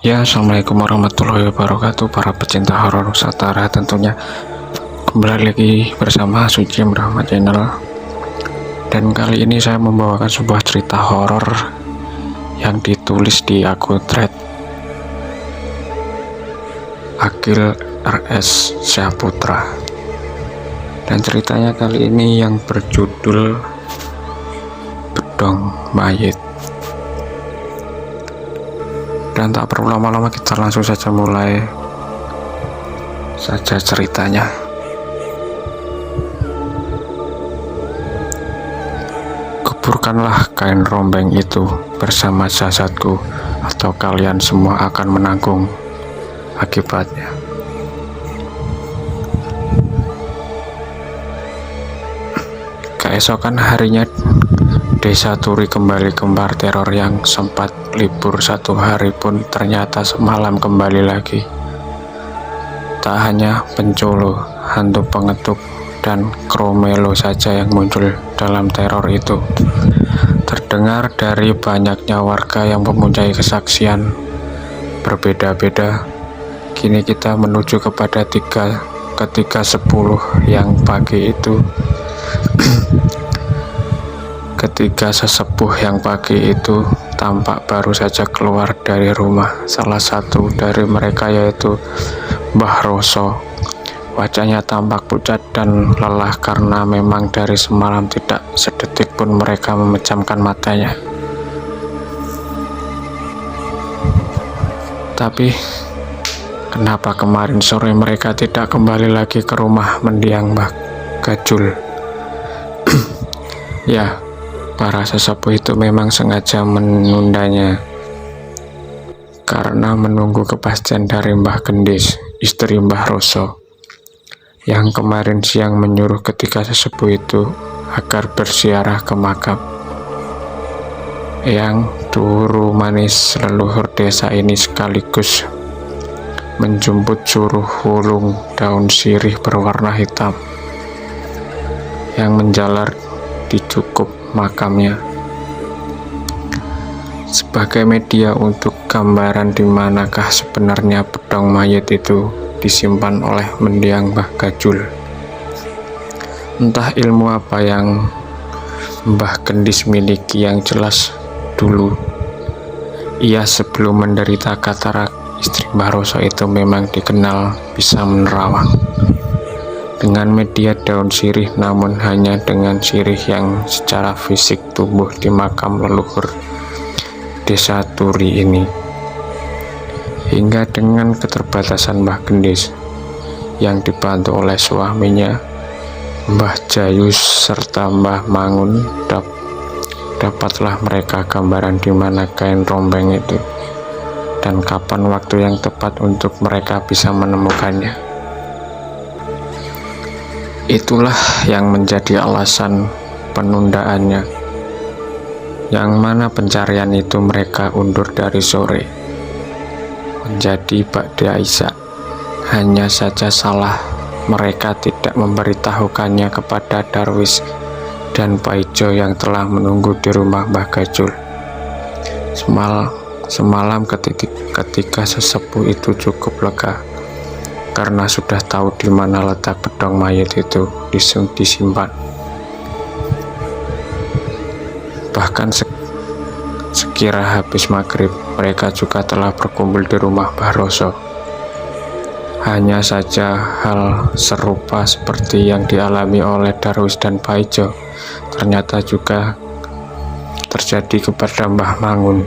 Ya, assalamualaikum warahmatullahi wabarakatuh, para pecinta horor Nusantara. Tentunya kembali lagi bersama Suci Rahmat Channel. Dan kali ini saya membawakan sebuah cerita horor yang ditulis di akun thread Akil RS Syahputra. Dan ceritanya kali ini yang berjudul Bedong Mayit. Dan tak perlu lama-lama, kita langsung saja mulai saja ceritanya. Kuburkanlah kain rombeng itu bersama jasadku, atau kalian semua akan menanggung akibatnya. Keesokan harinya, Desa Turi kembali gembar teror. Yang sempat libur satu hari pun ternyata semalam kembali lagi. Tak hanya pencolo, hantu pengetuk, dan kromelo saja yang muncul dalam teror itu. Terdengar dari banyaknya warga yang mempunyai kesaksian berbeda-beda. Kini kita menuju kepada ketika 10 yang pagi itu. Ketika sesepuh yang pagi itu tampak baru saja keluar dari rumah. Salah satu dari mereka yaitu Mbah Roso. Wajahnya tampak pucat dan lelah karena memang dari semalam tidak sedetik pun mereka memejamkan matanya. Tapi kenapa kemarin sore mereka tidak kembali lagi ke rumah mendiang Mbah Gajul? Ya, para sesepuh itu memang sengaja menundanya karena menunggu kepastian dari Mbah Gendis, istri Mbah Roso, yang kemarin siang menyuruh ketiga sesepuh itu agar berziarah ke makam yang Duru manis leluhur desa ini, sekaligus menjemput suruh wulung daun sirih berwarna hitam yang menjalar di cukup makamnya sebagai media untuk gambaran di manakah sebenarnya bedong mayit itu disimpan oleh mendiang Mbah Gajul. Entah ilmu apa yang Mbah Gendis miliki, yang jelas dulu ia sebelum menderita katarak, istri Mbah Roso itu memang dikenal bisa menerawang dengan media daun sirih, namun hanya dengan sirih yang secara fisik tumbuh di makam leluhur Desa Turi ini. Hingga dengan keterbatasan Mbah Gendis yang dibantu oleh suaminya Mbah Jayus serta Mbah Mangun, dapatlah mereka gambaran di mana kain rombeng itu dan kapan waktu yang tepat untuk mereka bisa menemukannya. Itulah yang menjadi alasan penundaannya, yang mana pencarian itu mereka undur dari sore menjadi ba'da isya. Hanya saja salah mereka tidak memberitahukannya kepada Darwis dan Paijo yang telah menunggu di rumah Mbah Gajul. Semalam ketika sesepuh itu cukup lega karena sudah tahu di mana letak bedong mayit itu disimpan. Bahkan sekira habis maghrib, mereka juga telah berkumpul di rumah Mbah Roso. Hanya saja hal serupa seperti yang dialami oleh Darwis dan Paijo ternyata juga terjadi kepada Mbah Mangun,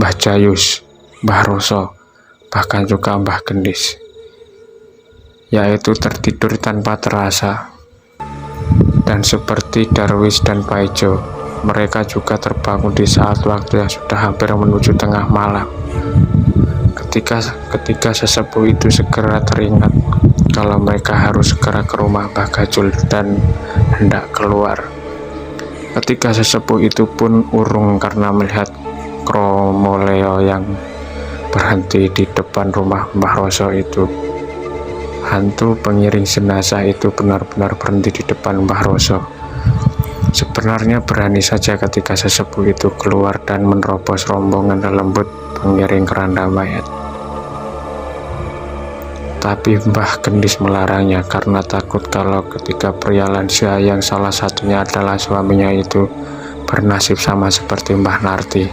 Mbah Jayus, Mbah Roso, bahkan juga Mbah Gendis, yaitu tertidur tanpa terasa. Dan seperti Darwis dan Paijo, mereka juga terbangun di saat waktu yang sudah hampir menuju tengah malam. Ketika sesepuh itu segera teringat kalau mereka harus segera ke rumah Mbah Gajul dan hendak keluar. Ketika sesepuh itu pun urung karena melihat kromoleo yang berhenti di depan rumah Mbah Roso itu. Hantu pengiring jenazah itu benar-benar berhenti di depan Mbah Roso. Sebenarnya berani saja ketika sesepuh itu keluar dan menerobos rombongan lembut mengiring keranda mayat. Tapi Mbah Gendis melarangnya karena takut kalau ketika pria lansia yang salah satunya adalah suaminya itu bernasib sama seperti Mbah Narti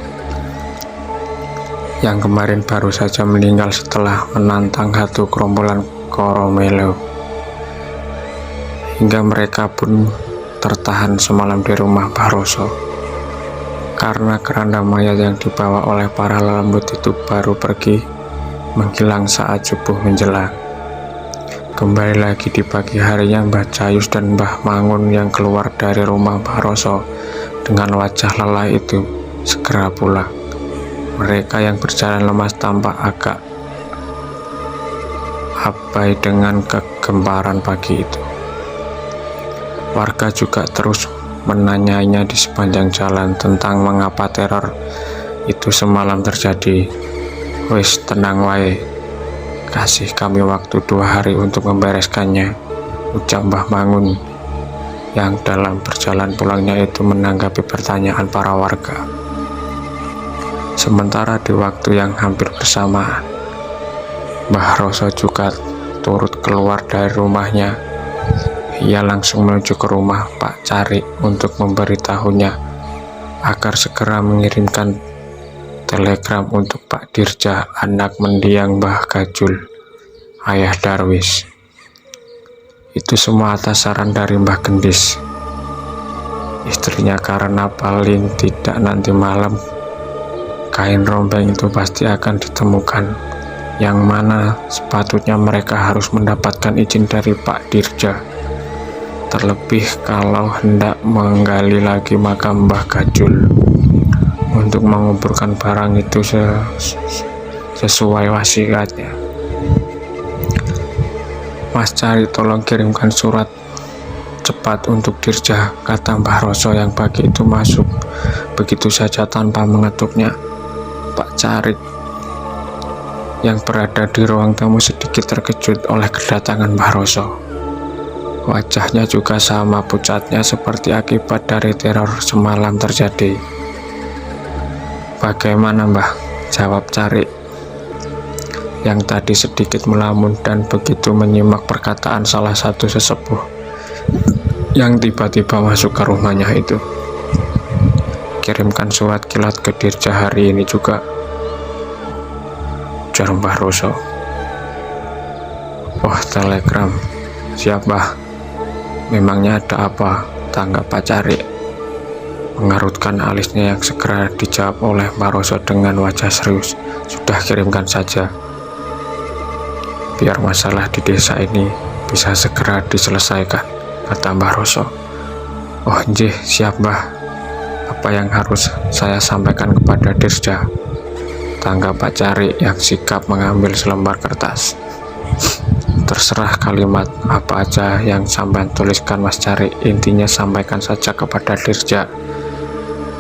yang kemarin baru saja meninggal setelah menantang hantu gerombolan Koromelo. Hingga mereka pun tertahan semalam di rumah Mbah Roso karena keranda mayat yang dibawa oleh para lelembut itu baru pergi menghilang saat subuh menjelang. Kembali lagi di pagi harinya, Mbah Cayus dan Mbah Mangun yang keluar dari rumah Mbah Roso dengan wajah lelah itu segera pulang. Mereka yang berjalan lemas tampak agak abai dengan kegemparan pagi itu. Warga juga terus menanyainya di sepanjang jalan tentang mengapa teror itu semalam terjadi. "Wis tenang wae, kasih kami waktu 2 hari untuk membereskannya," ucap Mbah Mangun yang dalam perjalanan pulangnya itu menanggapi pertanyaan para warga. Sementara di waktu yang hampir bersamaan, Mbah Roso juga turut keluar dari rumahnya. Ia langsung menuju ke rumah Pak Carik untuk memberitahunya agar segera mengirimkan telegram untuk Pak Dirja, anak mendiang Mbah Gajul, ayah Darwis. Itu semua atas saran dari Mbah Gendis, istrinya, karena paling tidak nanti malam kain rombeng itu pasti akan ditemukan, yang mana sepatutnya mereka harus mendapatkan izin dari Pak Dirja. Terlebih kalau hendak menggali lagi makam Mbah Gajul untuk menguburkan barang itu sesuai wasiatnya. "Mas Cari, tolong kirimkan surat cepat untuk Dirja," kata Mbah Roso yang pagi itu masuk begitu saja tanpa mengetuknya. Pak Cari yang berada di ruang tamu sedikit terkejut oleh kedatangan Mbah Roso. Wajahnya juga sama pucatnya seperti akibat dari teror semalam terjadi. "Bagaimana Mbah?" jawab Cari yang tadi sedikit melamun dan begitu menyimak perkataan salah satu sesepuh yang tiba-tiba masuk ke rumahnya itu. "Kirimkan surat kilat ke Dirja hari ini juga," ujar Mbah Roso. "Oh, telegram. Siap Mbah. Memangnya ada apa?" tanggap Pak Cari mengerutkan alisnya yang segera dijawab oleh Mbah Roso dengan wajah serius. "Sudah, kirimkan saja. Biar masalah di desa ini bisa segera diselesaikan," kata Mbah Roso. "Oh nggih, siap Mbah. Apa yang harus saya sampaikan kepada Dirja?" tanggap Pak Cari yang sikap mengambil selembar kertas. "Terserah kalimat apa aja yang sampean tuliskan Mas Cari, intinya sampaikan saja kepada Dirja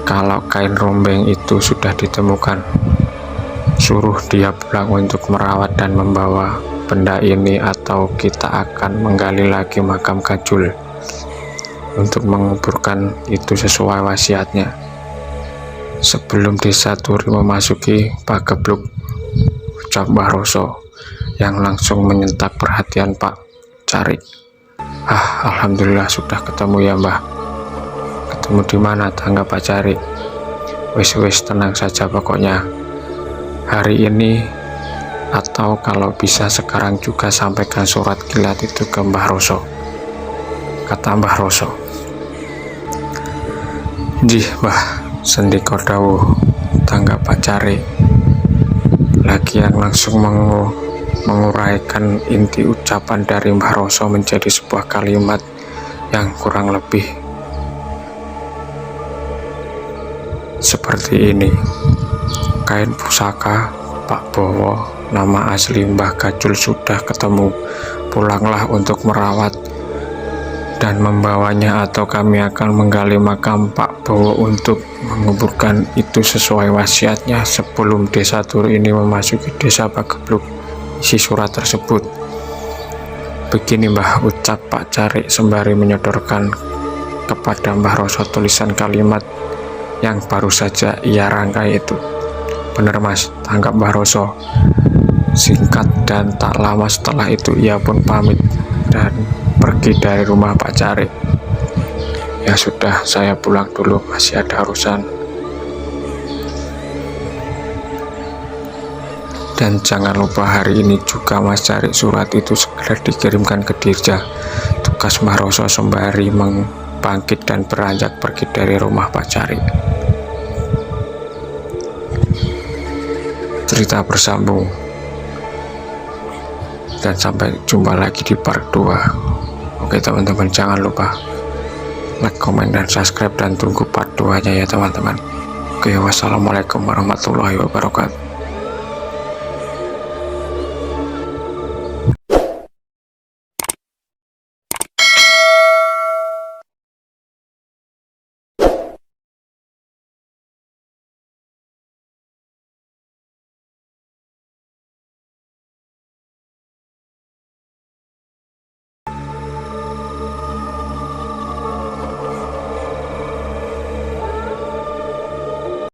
kalau kain rombeng itu sudah ditemukan. Suruh dia pulang untuk merawat dan membawa benda ini, atau kita akan menggali lagi makam Gajul untuk menguburkan itu sesuai wasiatnya sebelum desa Turi memasuki Pagebluk," ucap Mbah Roso yang langsung menyentak perhatian Pak Cari. Alhamdulillah sudah ketemu ya Mbah." "Ketemu di mana?" tanggap Pak Cari. Wis tenang saja pokoknya. Hari ini, atau kalau bisa sekarang juga sampaikan surat kilat itu ke Mbah Roso," kata Mbah Roso. "Nggih Mbah, sendika dawuh," tanggap Pak Cari lagi yang langsung menguraikan inti ucapan dari Mbah Roso menjadi sebuah kalimat yang kurang lebih seperti ini. "Kain pusaka Pak Bowo, nama asli Mbah Gajul, sudah ketemu. Pulanglah untuk merawat dan membawanya, atau kami akan menggali makam Pak Bowo untuk menguburkan itu sesuai wasiatnya sebelum desa Turi ini memasuki desa Pagebluk," isi surat tersebut. "Begini Mbah," ucap Pak Cari sembari menyodorkan kepada Mbah Roso tulisan kalimat yang baru saja ia rangkai itu. Bener mas, tangkap Barroso. Singkat dan tak lama setelah itu ia pun pamit dan pergi dari rumah Pak Carik. Ya sudah, saya pulang dulu, masih ada urusan. Dan jangan lupa hari ini juga Mas Carik surat itu segera dikirimkan ke Dirja. Tugas Barroso sembari bangkit dan beranjak pergi dari rumah Pak Carik. Cerita bersambung. Dan sampai jumpa lagi di part 2. Oke teman-teman, jangan lupa like, komen, dan subscribe, dan tunggu part 2 nya ya teman-teman. Oke, wassalamualaikum warahmatullahi wabarakatuh.